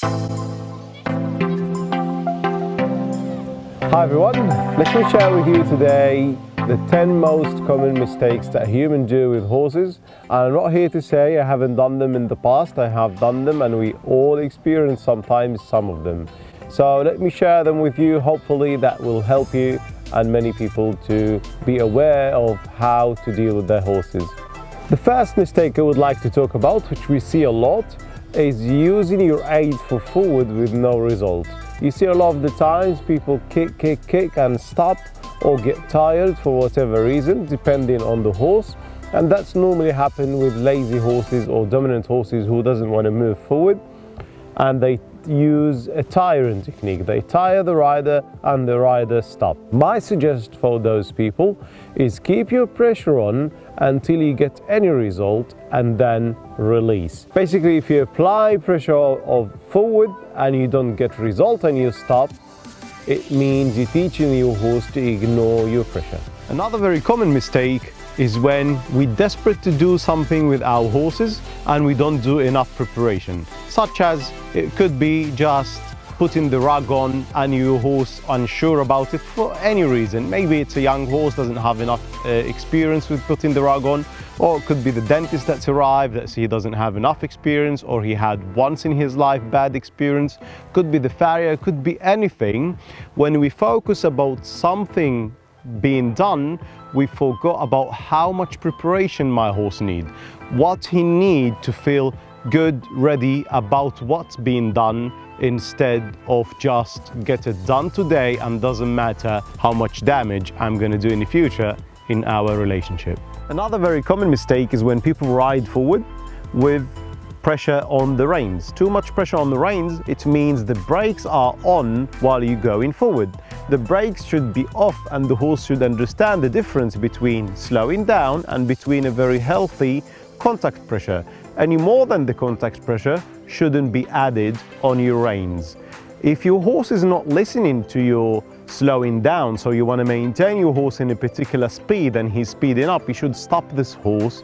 Hi everyone, let me share with you today the 10 most common mistakes that humans do with horses. I'm not here to say I haven't done them in the past. I have done them, and we all experience sometimes some of them. So let me share them with you. Hopefully that will help you and many people to be aware of how to deal with their horses. The first mistake I would like to talk about, which we see a lot, is using your aid for forward with no result. You see a lot of the times people kick and stop, or get tired for whatever reason, depending on the horse. And that's normally happen with lazy horses or dominant horses who doesn't want to move forward. And they use a tiring technique. They tire the rider and the rider stop. My suggestion for those people is keep your pressure on until you get any result and then release. Basically, if you apply pressure of forward and you don't get result and you stop, it means you're teaching your horse to ignore your pressure. Another very common mistake is when we're desperate to do something with our horses and we don't do enough preparation. Such as, it could be just putting the rug on and your horse unsure about it for any reason. Maybe it's a young horse, doesn't have enough experience with putting the rug on, or it could be the dentist that's arrived, that he doesn't have enough experience, or he had once in his life bad experience. Could be the farrier, could be anything. When we focus about something being done, we forgot about how much preparation my horse needs, what he needs to feel good, ready about what's being done, instead of just get it done today and doesn't matter how much damage I'm going to do in the future in our relationship. Another very common mistake is when people ride forward with pressure on the reins. Too much pressure on the reins, it means the brakes are on while you're going forward. The brakes should be off, and the horse should understand the difference between slowing down and between a very healthy contact pressure. Any more than the contact pressure shouldn't be added on your reins. If your horse is not listening to your slowing down, so you want to maintain your horse in a particular speed and he's speeding up, you should stop this horse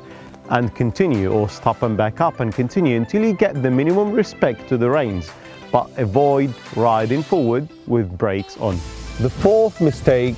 and continue, or stop and back up and continue until you get the minimum respect to the reins, but avoid riding forward with brakes on. The fourth mistake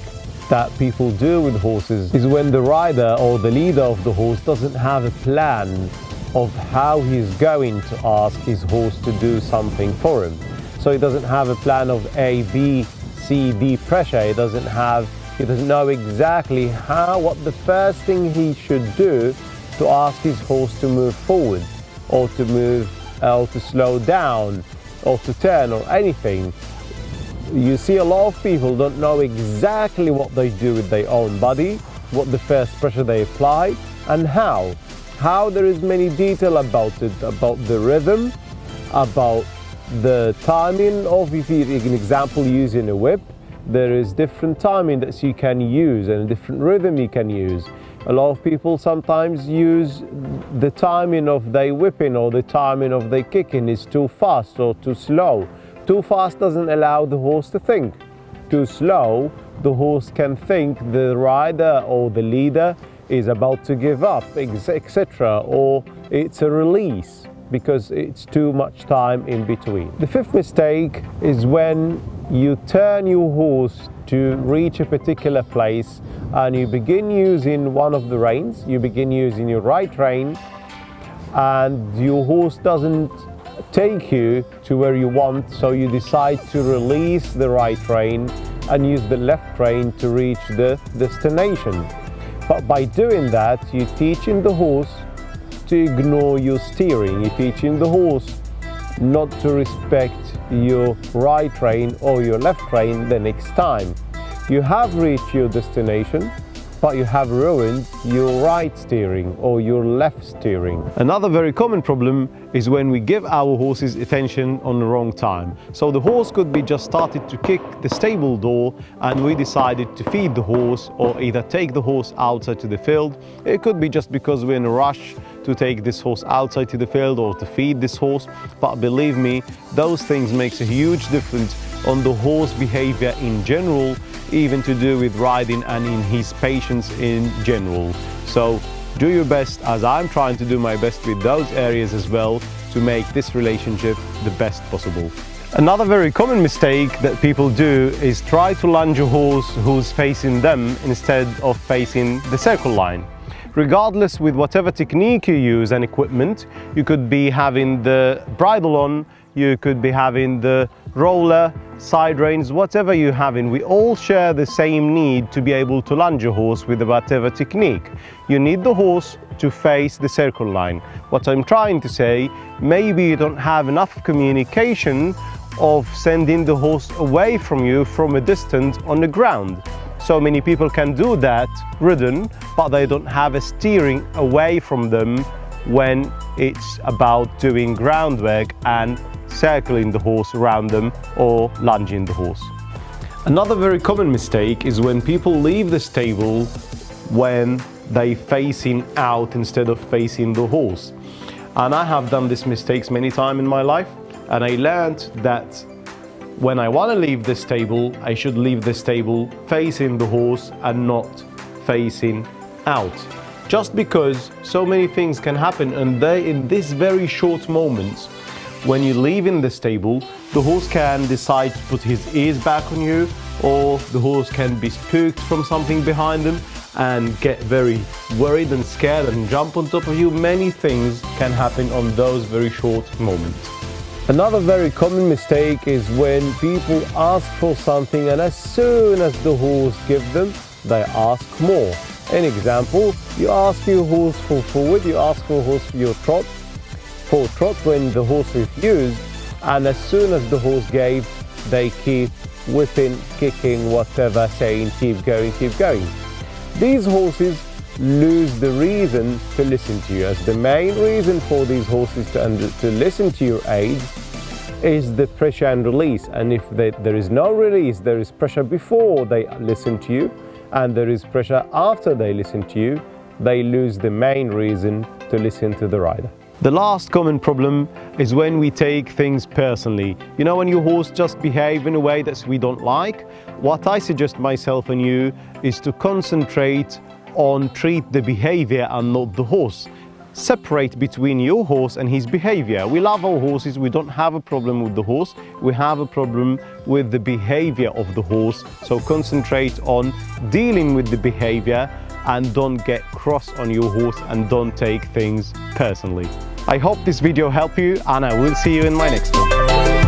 that people do with horses is when the rider or the leader of the horse doesn't have a plan of how he's going to ask his horse to do something for him. So he doesn't have a plan of A, B, C, D pressure. He doesn't know exactly what the first thing he should do to ask his horse to move forward, or to move, or to slow down, or to turn, or anything. You see a lot of people don't know exactly what they do with their own body, what the first pressure they apply, and how. There is many detail about it, about the rhythm, about the timing of, if you, an example, using a whip, there is different timing that you can use and a different rhythm you can use. A lot of people sometimes use the timing of their whipping or the timing of their kicking is too fast or too slow. Too fast doesn't allow the horse to think. Too slow, the horse can think the rider or the leader is about to give up, etc., or it's a release because it's too much time in between. The fifth mistake is when you turn your horse to reach a particular place and you begin using one of the reins, you begin using your right rein, and your horse doesn't take you to where you want, so you decide to release the right rein and use the left rein to reach the destination. But by doing that, you're teaching the horse to ignore your steering. You're teaching the horse not to respect your right rein or your left rein the next time. You have reached your destination, but you have ruined your right steering or your left steering. Another very common problem is when we give our horses attention on the wrong time. So the horse could be just started to kick the stable door and we decided to feed the horse or either take the horse outside to the field. It could be just because we're in a rush to take this horse outside to the field or to feed this horse. But believe me, those things makes a huge difference on the horse behavior in general, even to do with riding and in his patience in general. So do your best, as I'm trying to do my best with those areas as well, to make this relationship the best possible. Another very common mistake that people do is try to lunge a horse who's facing them instead of facing the circle line. Regardless with whatever technique you use and equipment, you could be having the bridle on, you could be having the roller, side reins, whatever you're having, we all share the same need to be able to lunge a horse with whatever technique. You need the horse to face the circle line. What I'm trying to say, maybe you don't have enough communication of sending the horse away from you from a distance on the ground. So many people can do that ridden, but they don't have a steering away from them when it's about doing groundwork and circling the horse around them or lunging the horse. Another very common mistake is when people leave the stable when they facing out instead of facing the horse. And I have done these mistakes many times in my life, and I learned that when I want to leave the stable, I should leave the stable facing the horse and not facing out. Just because so many things can happen, and in this very short moment, when you leave in the stable, the horse can decide to put his ears back on you, or the horse can be spooked from something behind him and get very worried and scared and jump on top of you. Many things can happen on those very short moments. Another very common mistake is when people ask for something and as soon as the horse gives them, they ask more. An example, you ask your horse for forward, you ask for horse for your trot, for trot when the horse refused, and as soon as the horse gave, they keep whipping, kicking, whatever, saying keep going, keep going. These horses lose the reason to listen to you, as the main reason for these horses to listen to your aids is the pressure and release. And if there is no release, there is pressure before they listen to you and there is pressure after they listen to you, they lose the main reason to listen to the rider. The last common problem is when we take things personally. You know, when your horse just behaves in a way that we don't like, what I suggest myself and you is to concentrate on treat the behavior and not the horse. Separate between your horse and his behavior. We love our horses, we don't have a problem with the horse, we have a problem with the behavior of the horse. So concentrate on dealing with the behavior and don't get cross on your horse and don't take things personally. I hope this video helped you, and I will see you in my next one.